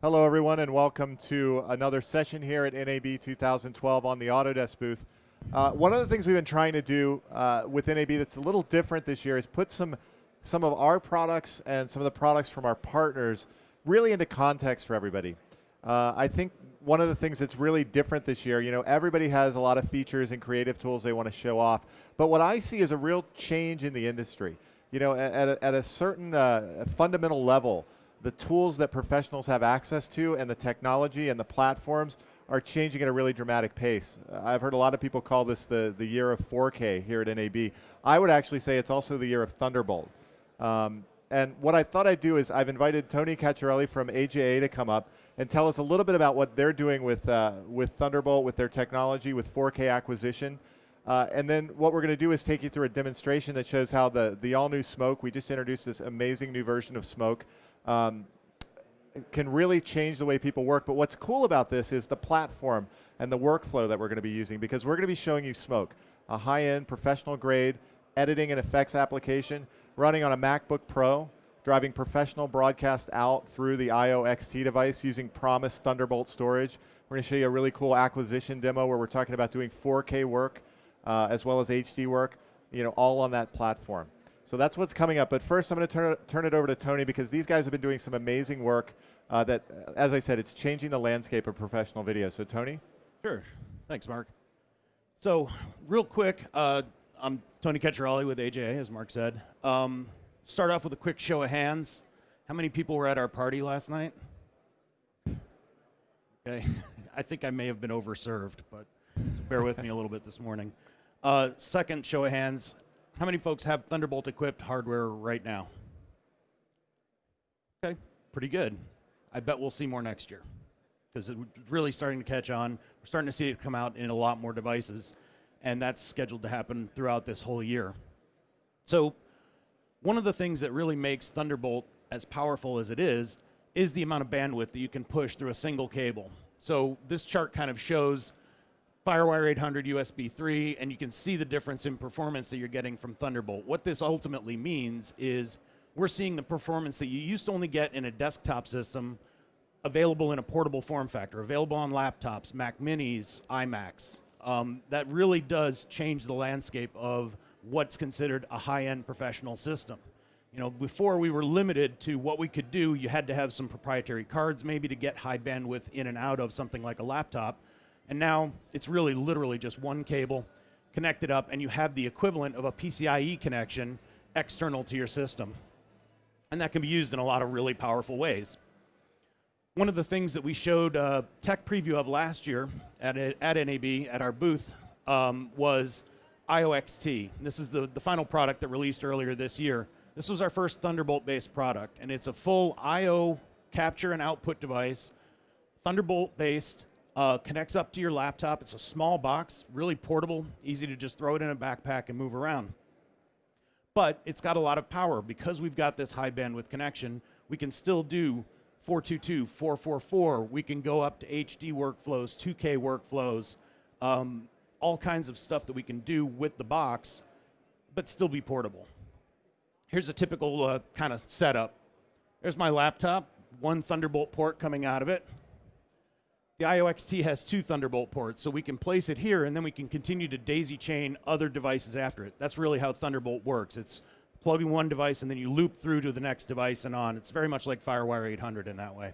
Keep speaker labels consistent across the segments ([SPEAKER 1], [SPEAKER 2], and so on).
[SPEAKER 1] Hello everyone and welcome to another session here at NAB 2012 on the Autodesk booth. One of the things we've been trying to do with NAB that's a little different this year is put some of our products and some of the products from our partners really into context for everybody. I think one of the things that's really different this year, you know, everybody has a lot of features and creative tools they want to show off, but what I see is a real change in the industry. You know, at a certain fundamental level, the tools that professionals have access to and the technology and the platforms are changing at a really dramatic pace. I've heard a lot of people call this the year of 4K here at NAB. I would actually say it's also the year of Thunderbolt. And what I thought I'd do is I've invited Tony Cacciarelli from AJA to come up and tell us a little bit about what they're doing with Thunderbolt, with their technology, with 4K acquisition. And then what we're going to do is take you through a demonstration that shows how the all-new Smoke, we just introduced this amazing new version of Smoke, can really change the way people work. But what's cool about this is the platform and the workflow that we're going to be using, because we're going to be showing you Smoke, a high-end professional grade editing and effects application running on a MacBook Pro, driving professional broadcast out through the IO XT device using Promise Thunderbolt storage. We're going to show you a really cool acquisition demo where we're talking about doing 4K work as well as HD work, you know, all on that platform. So that's what's coming up. But first, I'm going to turn it over to Tony, because these guys have been doing some amazing work that, as I said, it's changing the landscape of professional video. So, Tony?
[SPEAKER 2] Sure. Thanks, Mark. So, real quick, I'm Tony Cacciarelli with AJA, as Mark said. Start off with a quick show of hands. How many people were at our party last night? Okay. I think I may have been overserved, but so bear with me a little bit this morning. Second show of hands. How many folks have Thunderbolt equipped hardware right now? Okay, pretty good. I bet we'll see more next year, because it's really starting to catch on. We're starting to see it come out in a lot more devices, and that's scheduled to happen throughout this whole year. So one of the things that really makes Thunderbolt as powerful as it is the amount of bandwidth that you can push through a single cable. So this chart kind of shows Firewire 800 USB 3, and you can see the difference in performance that you're getting from Thunderbolt. What this ultimately means is we're seeing the performance that you used to only get in a desktop system available in a portable form factor, available on laptops, Mac Minis, iMacs. That really does change the landscape of what's considered a high-end professional system. You know, before we were limited to what we could do. You had to have some proprietary cards maybe to get high bandwidth in and out of something like a laptop. And now it's really literally just one cable connected up, and you have the equivalent of a PCIe connection external to your system. And that can be used in a lot of really powerful ways. One of the things that we showed a tech preview of last year at NAB at our booth was IO XT. This is the final product that released earlier this year. This was our first Thunderbolt-based product, and it's a full IO capture and output device, Thunderbolt-based. Connects up to your laptop. It's a small box, really portable, easy to just throw it in a backpack and move around. But it's got a lot of power. Because we've got this high bandwidth connection, we can still do 422, 444. We can go up to HD workflows, 2K workflows, all kinds of stuff that we can do with the box, but still be portable. Here's a typical kind of setup. There's my laptop, one Thunderbolt port coming out of it. The IO XT has two Thunderbolt ports, so we can place it here, and then we can continue to daisy chain other devices after it. That's really how Thunderbolt works. It's plugging one device, and then you loop through to the next device and on. It's very much like Firewire 800 in that way.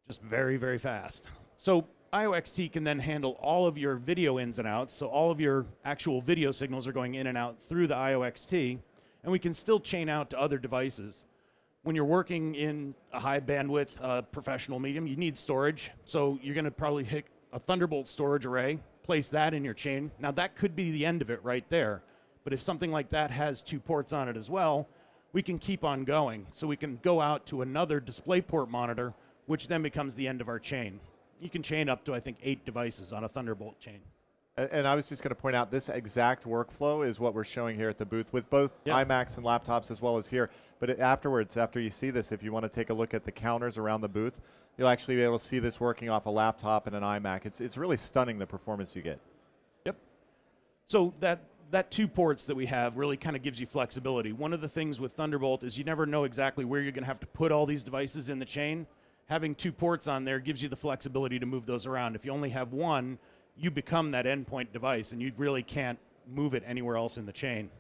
[SPEAKER 2] Just very, very fast. So IO XT can then handle all of your video ins and outs, so all of your actual video signals are going in and out through the IO XT, and we can still chain out to other devices. When you're working in a high bandwidth professional medium, you need storage. So you're going to probably hit a Thunderbolt storage array, place that in your chain. Now that could be the end of it right there. But if something like that has two ports on it as well, we can keep on going. So we can go out to another DisplayPort monitor, which then becomes the end of our chain. You can chain up to, I think, 8 devices on a Thunderbolt chain.
[SPEAKER 1] And I was just going to point out this exact workflow is what we're showing here at the booth with both iMacs and laptops as well as here. But afterwards, after you see this, if you want to take a look at the counters around the booth, you'll actually be able to see this working off a laptop and an iMac. It's really stunning, the performance you get.
[SPEAKER 2] Yep. So that 2 ports that we have really kind of gives you flexibility. One of the things with Thunderbolt is you never know exactly where you're going to have to put all these devices in the chain. having 2 ports on there gives you the flexibility to move those around. If you only have one, you become that endpoint device, and you really can't move it anywhere else in the chain.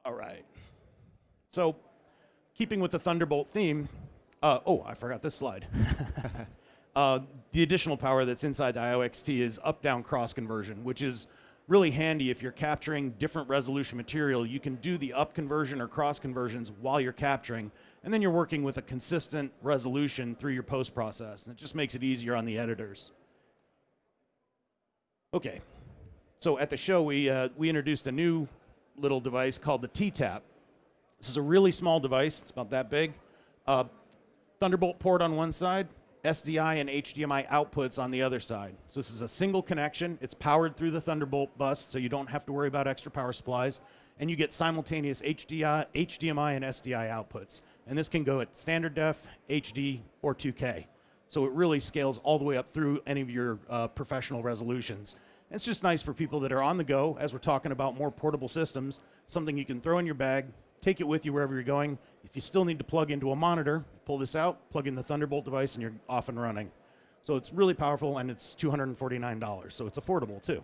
[SPEAKER 2] All right. So, keeping with the Thunderbolt theme, oh, I forgot this slide. The additional power that's inside the IOXT is up-down cross conversion, which is really handy if you're capturing different resolution material. You can do the up conversion or cross conversions while you're capturing, and then you're working with a consistent resolution through your post process, and it just makes it easier on the editors. Okay, so at the show we introduced a new little device called the T-Tap. This is a really small device. It's about that big. Thunderbolt port on one side, SDI and HDMI outputs on the other side. So this is a single connection. It's powered through the Thunderbolt bus, so you don't have to worry about extra power supplies. And you get simultaneous HDMI and SDI outputs. And this can go at standard def, HD, or 2K. So it really scales all the way up through any of your professional resolutions. And it's just nice for people that are on the go, as we're talking about more portable systems, something you can throw in your bag, take it with you wherever you're going. If you still need to plug into a monitor, pull this out, plug in the Thunderbolt device, and you're off and running. So it's really powerful, and it's $249, so it's affordable too.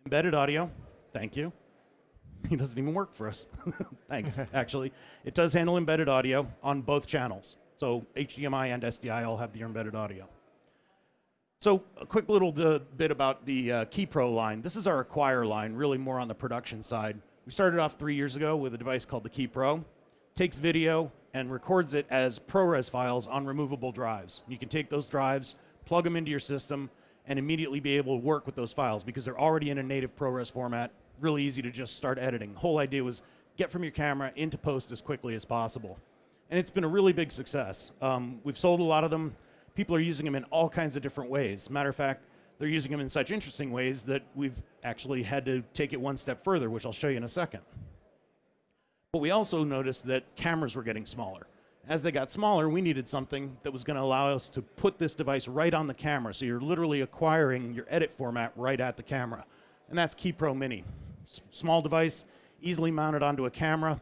[SPEAKER 2] Embedded audio, thank you. He doesn't even work for us. Thanks, actually. It does handle embedded audio on both channels. So HDMI and SDI all have the embedded audio. So a quick little bit about the KeyPro line. This is our Acquire line, really more on the production side. We started off 3 years ago with a device called the KeyPro. Takes video and records it as ProRes files on removable drives. You can take those drives, plug them into your system, and immediately be able to work with those files because they're already in a native ProRes format. Really easy to just start editing. The whole idea was get from your camera into post as quickly as possible. And it's been a really big success. We've sold a lot of them. People are using them in all kinds of different ways. Matter of fact, they're using them in such interesting ways that we've actually had to take it one step further, which I'll show you in a second. But we also noticed that cameras were getting smaller. As they got smaller, we needed something that was going to allow us to put this device right on the camera. So you're literally acquiring your edit format right at the camera. And that's KeyPro Mini. Small device, easily mounted onto a camera.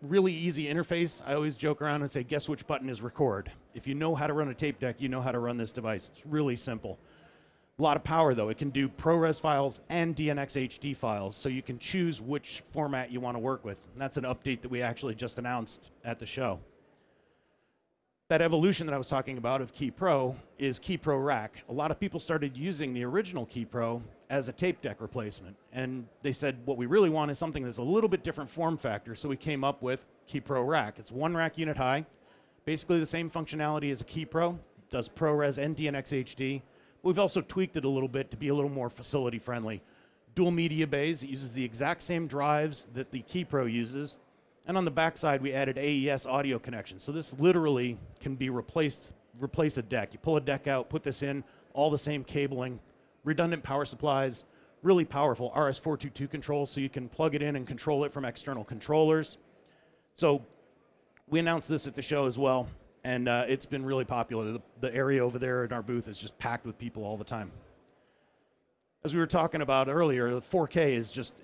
[SPEAKER 2] Really easy interface. I always joke around and say, guess which button is record? If you know how to run a tape deck, you know how to run this device. It's really simple. A lot of power, though. It can do ProRes files and DNX HD files, so you can choose which format you want to work with. And that's an update that we actually just announced at the show. That evolution that I was talking about of KeyPro is KeyPro Rack. A lot of people started using the original KeyPro as a tape deck replacement. And they said, what we really want is something that's a little bit different form factor, so we came up with KeyPro Rack. It's 1 rack unit high, basically the same functionality as a KeyPro. It does ProRes and DNX HD. We've also tweaked it a little bit to be a little more facility friendly. Dual media bays. It uses the exact same drives that the KeyPro uses. And on the back side, we added AES audio connections. So this literally can be replace a deck. You pull a deck out, put this in, all the same cabling, redundant power supplies, really powerful RS-422 controls, so you can plug it in and control it from external controllers. So we announced this at the show as well. And it's been really popular. The area over there in our booth is just packed with people all the time. As we were talking about earlier, the 4K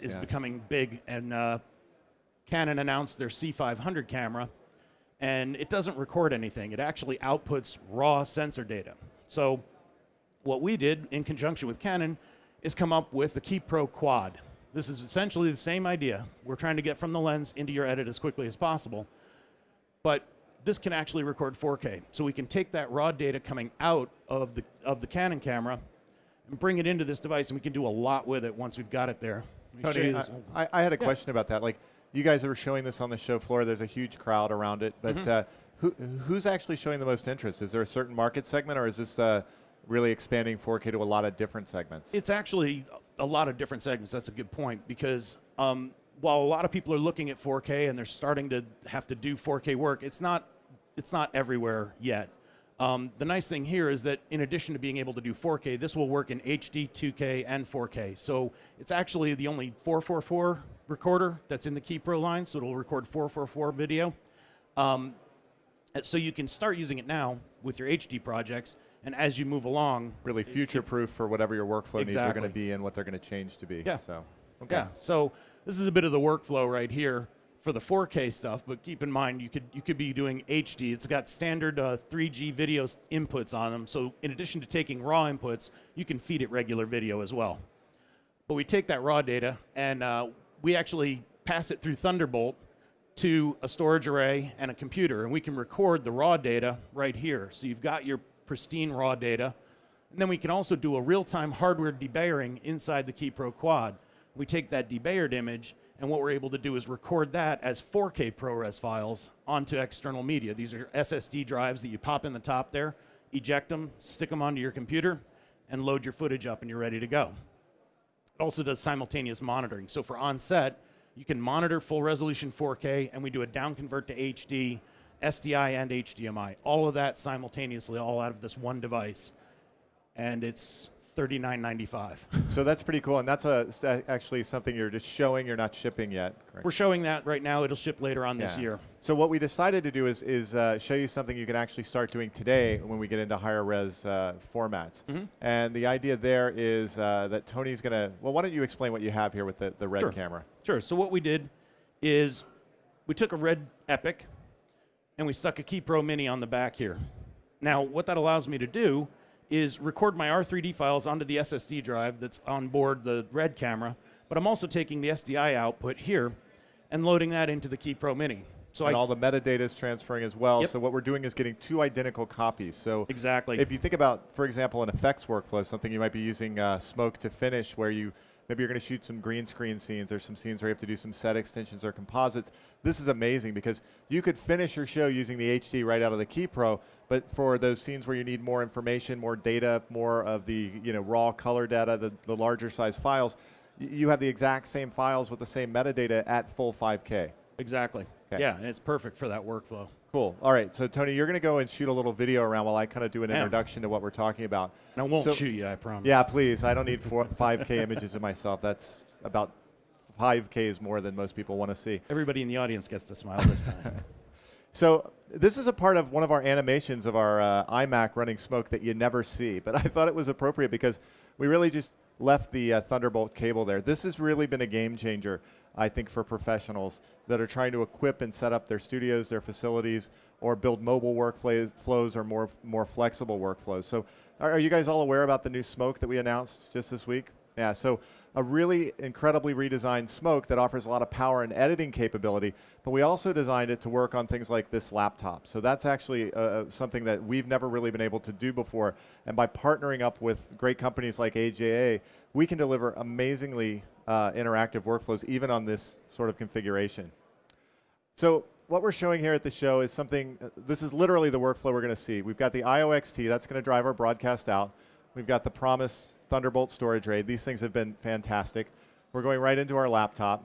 [SPEAKER 2] is becoming big, and Canon announced their C500 camera, and it doesn't record anything. It actually outputs raw sensor data. So what we did in conjunction with Canon is come up with the KeyPro Quad. This is essentially the same idea. We're trying to get from the lens into your edit as quickly as possible, but this can actually record 4K. So we can take that raw data coming out of the Canon camera and bring it into this device, and we can do a lot with it once we've got it there.
[SPEAKER 1] Tony, I had a question about that. Like, you guys are showing this on the show floor. There's a huge crowd around it, but who's actually showing the most interest? Is there a certain market segment, or is this really expanding 4K to a lot of different segments?
[SPEAKER 2] It's actually a lot of different segments. That's a good point, because while a lot of people are looking at 4K and they're starting to have to do 4K work, it's not everywhere yet. The nice thing here is that in addition to being able to do 4K, this will work in HD, 2K, and 4K. So it's actually the only 444 recorder that's in the KeyPro line, so it'll record 444 video. So you can start using it now with your HD projects, and as you move along,
[SPEAKER 1] really future-proof for whatever your workflow needs are going to be and what they're going to change to be.
[SPEAKER 2] Yeah.
[SPEAKER 1] So, okay.
[SPEAKER 2] Yeah. So this is a bit of the workflow right here for the 4K stuff, but keep in mind you could be doing HD. It's got standard 3G video inputs on them, so in addition to taking raw inputs, you can feed it regular video as well. But we take that raw data and we actually pass it through Thunderbolt to a storage array and a computer, and we can record the raw data right here. So you've got your pristine raw data, and then we can also do a real-time hardware debayering inside the KeyPro Quad. We take that debayered image, and what we're able to do is record that as 4K ProRes files onto external media. These are SSD drives that you pop in the top there, eject them, stick them onto your computer, and load your footage up, and you're ready to go. It also does simultaneous monitoring. So for on-set, you can monitor full resolution 4K, and we do a down convert to HD, SDI, and HDMI. All of that simultaneously, all out of this one device. And it's $39.95.
[SPEAKER 1] So that's pretty cool, and that's actually something you're just showing, you're not shipping yet, correct?
[SPEAKER 2] We're showing that right now. It'll ship later on this year. So
[SPEAKER 1] what we decided to do is show you something you can actually start doing today when we get into higher res formats. And the idea there is that Tony's going to, well, why don't you explain what you have here with the red camera?
[SPEAKER 2] Sure. So what we did is we took a red Epic and we stuck a KeyPro Mini on the back here. Now, what that allows me to do is record my R3D files onto the SSD drive that's on board the red camera, but I'm also taking the SDI output here and loading that into the KeyPro Mini. So
[SPEAKER 1] all the metadata is transferring as well. So what we're doing is getting two identical copies. So
[SPEAKER 2] exactly.
[SPEAKER 1] If you think about, for example, an effects workflow, something you might be using smoke to finish, where maybe you're going to shoot some green screen scenes or some scenes where you have to do some set extensions or composites. This is amazing because you could finish your show using the HD right out of the KeyPro, but for those scenes where you need more information, more data, more of the raw color data, the larger size files, you have the exact same files with the same metadata at full 5K.
[SPEAKER 2] Exactly. Okay. Yeah, and it's perfect for that workflow.
[SPEAKER 1] Cool. All right, so Tony, you're going to go and shoot a little video around while I kind of do an introduction to what we're talking about.
[SPEAKER 2] And I won't shoot you, I promise.
[SPEAKER 1] Yeah, please. I don't need 5K images of myself. That's about 5K is more than most people want to see.
[SPEAKER 2] Everybody in the audience gets to smile this time.
[SPEAKER 1] So this is a part of one of our animations of our iMac running smoke that you never see, but I thought it was appropriate because we really just left the Thunderbolt cable there. This has really been a game changer, I think, for professionals that are trying to equip and set up their studios, their facilities, or build mobile workflows or more flexible workflows. So are you guys all aware about the new smoke that we announced just this week? Yeah, so a really incredibly redesigned smoke that offers a lot of power and editing capability, but we also designed it to work on things like this laptop. So that's actually something that we've never really been able to do before. And by partnering up with great companies like AJA, we can deliver amazingly interactive workflows even on this sort of configuration. So what we're showing here at the show is something, this is literally the workflow we're going to see. We've got the IOXT, that's going to drive our broadcast out. We've got the Promise Thunderbolt storage RAID. These things have been fantastic. We're going right into our laptop.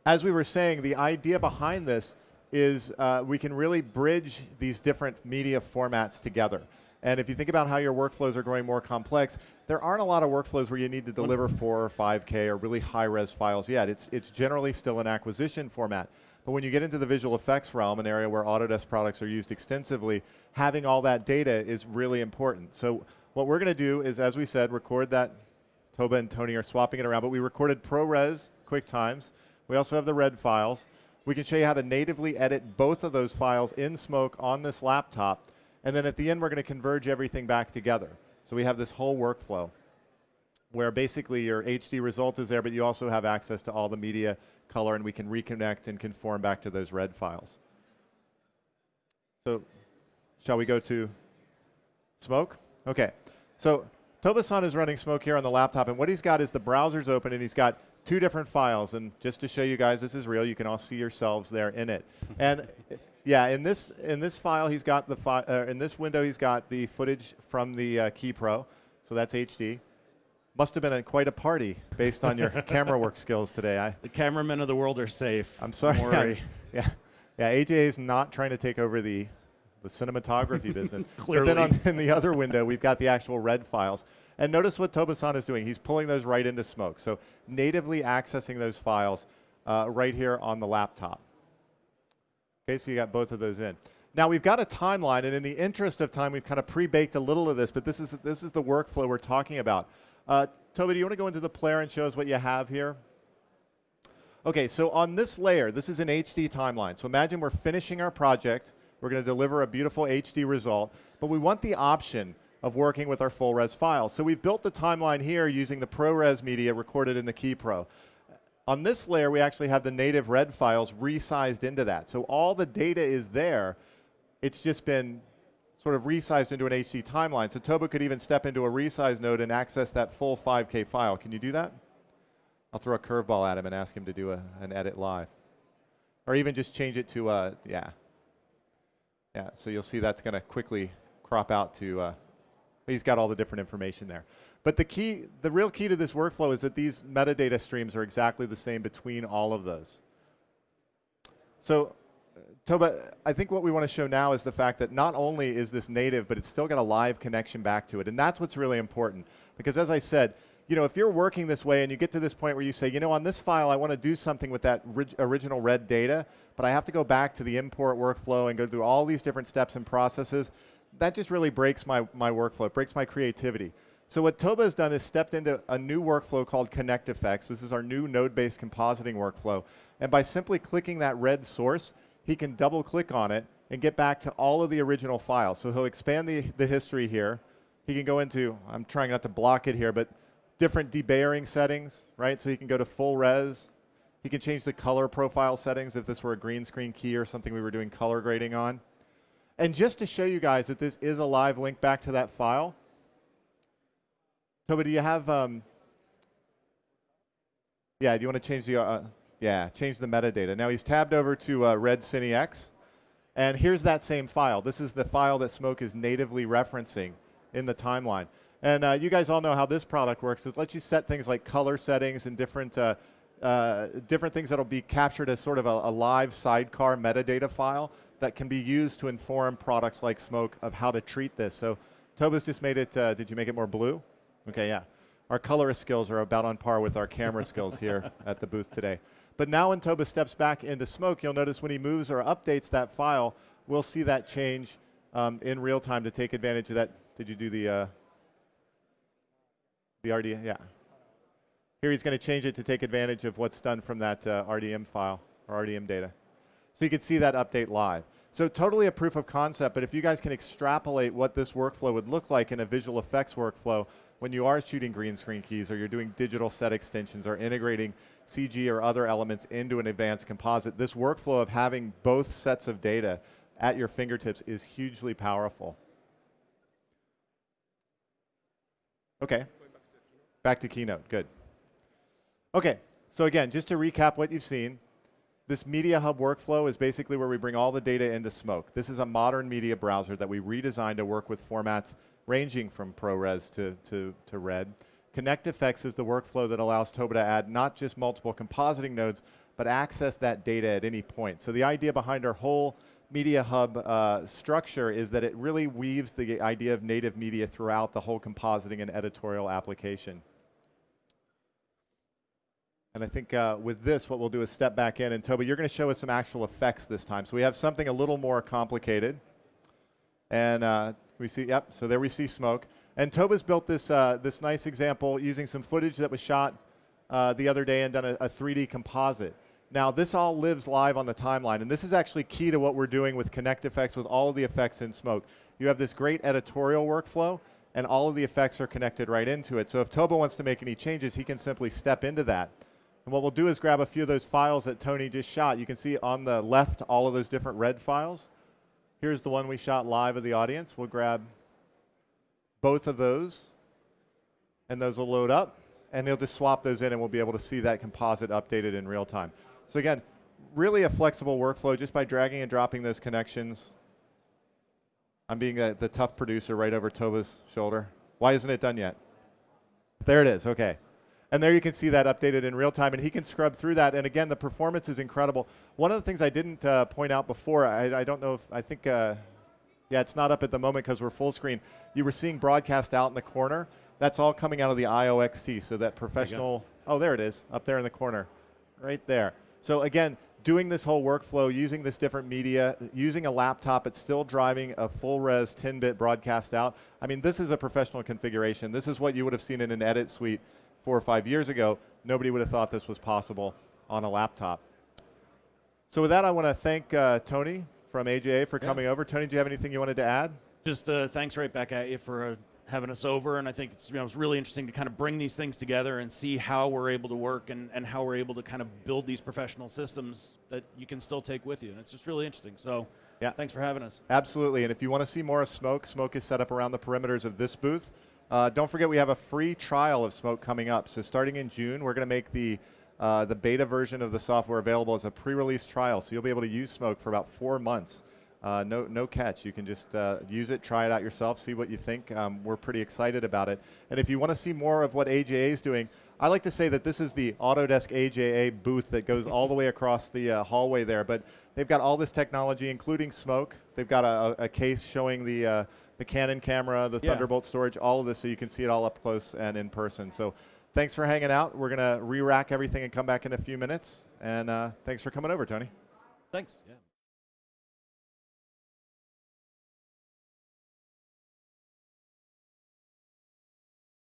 [SPEAKER 1] As we were saying, the idea behind this is we can really bridge these different media formats together. And if you think about how your workflows are growing more complex, there aren't a lot of workflows where you need to deliver 4 or 5K or really high-res files yet. It's generally still an acquisition format. But when you get into the visual effects realm, an area where Autodesk products are used extensively, having all that data is really important. So what we're going to do is, as we said, record that. Toba and Tony are swapping it around, but we recorded ProRes QuickTimes. We also have the red files. We can show you how to natively edit both of those files in Smoke on this laptop. And then at the end, we're going to converge everything back together. So we have this whole workflow where basically your HD result is there, but you also have access to all the media color, and we can reconnect and conform back to those red files. So shall we go to Smoke? Okay. So Toba-san is running Smoke here on the laptop, and what he's got is the browser's open, and he's got 2 different files. And just to show you guys this is real, you can all see yourselves there in it. And yeah, in this file, he's got the in this window, he's got the footage from the KeyPro, so that's HD. Must have been quite a party based on your camera work skills today.
[SPEAKER 2] The cameramen of the world are safe.
[SPEAKER 1] I'm sorry.
[SPEAKER 2] Don't worry.
[SPEAKER 1] Yeah, AJ is not trying to take over the cinematography business.
[SPEAKER 2] Clearly.
[SPEAKER 1] But then in the other window, we've got the actual red files. And notice what Toba-san is doing. He's pulling those right into Smoke. So natively accessing those files right here on the laptop. Okay, so you got both of those in. Now we've got a timeline, and in the interest of time, we've kind of pre-baked a little of this, but this is the workflow we're talking about. Toba, do you want to go into the player and show us what you have here? Okay, so on this layer, this is an HD timeline. So imagine we're finishing our project. We're going to deliver a beautiful HD result, but we want the option of working with our full res files. So we've built the timeline here using the ProRes media recorded in the KeyPro. On this layer, we actually have the native red files resized into that. So all the data is there. It's just been sort of resized into an HD timeline. So Toba could even step into a resize node and access that full 5K file. Can you do that? I'll throw a curveball at him and ask him to do an edit live. Or even just change it to, yeah. Yeah, so you'll see that's going to quickly crop out to, he's got all the different information there. But the real key to this workflow is that these metadata streams are exactly the same between all of those. So Toba, I think what we want to show now is the fact that not only is this native, but it's still got a live connection back to it. And that's what's really important. Because as I said, you know, if you're working this way and you get to this point where you say, you know, on this file, I want to do something with that original red data, but I have to go back to the import workflow and go through all these different steps and processes, that just really breaks my workflow. It breaks my creativity. So what Toba has done is stepped into a new workflow called Connectfx. This is our new node-based compositing workflow. And by simply clicking that red source, he can double-click on it and get back to all of the original files. So he'll expand the history here. He can go into, I'm trying not to block it here, but different debayering settings, right? So he can go to full res. He can change the color profile settings if this were a green screen key or something we were doing color grading on. And just to show you guys that this is a live link back to that file, Toba, do you have, yeah, do you want to change the, yeah, change the metadata. Now he's tabbed over to Red CineX, and here's that same file. This is the file that Smoke is natively referencing in the timeline. And you guys all know how this product works. It lets you set things like color settings and different things that'll be captured as sort of a live sidecar metadata file that can be used to inform products like Smoke of how to treat this. So Toba's just made it, did you make it more blue? Okay, yeah. Our colorist skills are about on par with our camera skills here at the booth today. But now when Toba steps back into Smoke, you'll notice when he moves or updates that file, we'll see that change in real time to take advantage of that. Did you do the RDM? Yeah. Here he's going to change it to take advantage of what's done from that RDM file or RDM data. So you can see that update live. So totally a proof of concept, but if you guys can extrapolate what this workflow would look like in a visual effects workflow when you are shooting green screen keys or you're doing digital set extensions or integrating CG or other elements into an advanced composite, this workflow of having both sets of data at your fingertips is hugely powerful. Okay, back to Keynote, good. Okay, so again, just to recap what you've seen, this Media Hub workflow is basically where we bring all the data into Smoke. This is a modern media browser that we redesigned to work with formats ranging from ProRes to Red. Connectfx is the workflow that allows Toba to add not just multiple compositing nodes, but access that data at any point. So the idea behind our whole Media Hub structure is that it really weaves the idea of native media throughout the whole compositing and editorial application. And I think with this, what we'll do is step back in. And Toba, you're going to show us some actual effects this time. So we have something a little more complicated. And we see, yep, so there we see Smoke. And Toba's built this, this nice example using some footage that was shot the other day and done a 3D composite. Now, this all lives live on the timeline. And this is actually key to what we're doing with Connectfx with all of the effects in Smoke. You have this great editorial workflow, and all of the effects are connected right into it. So if Toba wants to make any changes, he can simply step into that. And what we'll do is grab a few of those files that Tony just shot. You can see on the left all of those different red files. Here's the one we shot live of the audience. We'll grab both of those, and those will load up. And he'll just swap those in, and we'll be able to see that composite updated in real time. So again, really a flexible workflow just by dragging and dropping those connections. I'm being the tough producer right over Toba's shoulder. Why isn't it done yet? There it is, okay. And there you can see that updated in real time, and he can scrub through that. And again, the performance is incredible. One of the things I didn't point out before, I don't know if, I think, yeah, it's not up at the moment because we're full screen. You were seeing broadcast out in the corner. That's all coming out of the IOXT, so that professional, oh, there it is, up there in the corner, right there. So again, doing this whole workflow, using this different media, using a laptop, it's still driving a full-res 10-bit broadcast out. I mean, this is a professional configuration. This is what you would have seen in an edit suite 4 or 5 years ago. Nobody would have thought this was possible on a laptop. So with that, I want to thank Tony from AJA for coming over. Tony, do you have anything you wanted to add?
[SPEAKER 2] Just thanks right back at you for having us over, and I think it's, it's really interesting to kind of bring these things together and see how we're able to work and how we're able to kind of build these professional systems that you can still take with you, and it's just really interesting. So yeah, thanks for having us.
[SPEAKER 1] Absolutely, and if you want to see more of Smoke, Smoke is set up around the perimeters of this booth. Don't forget we have a free trial of Smoke coming up. So starting in June, we're going to make the beta version of the software available as a pre-release trial. So you'll be able to use Smoke for about 4 months. No catch. You can just use it, try it out yourself, see what you think. We're pretty excited about it. And if you want to see more of what AJA is doing, I like to say that this is the Autodesk AJA booth that goes all the way across the hallway there. But they've got all this technology, including Smoke. They've got a case showing the Canon camera, the Thunderbolt storage, all of this, so you can see it all up close and in person. So thanks for hanging out. We're going to re-rack everything and come back in a few minutes. And thanks for coming over, Tony.
[SPEAKER 2] Thanks. Yeah.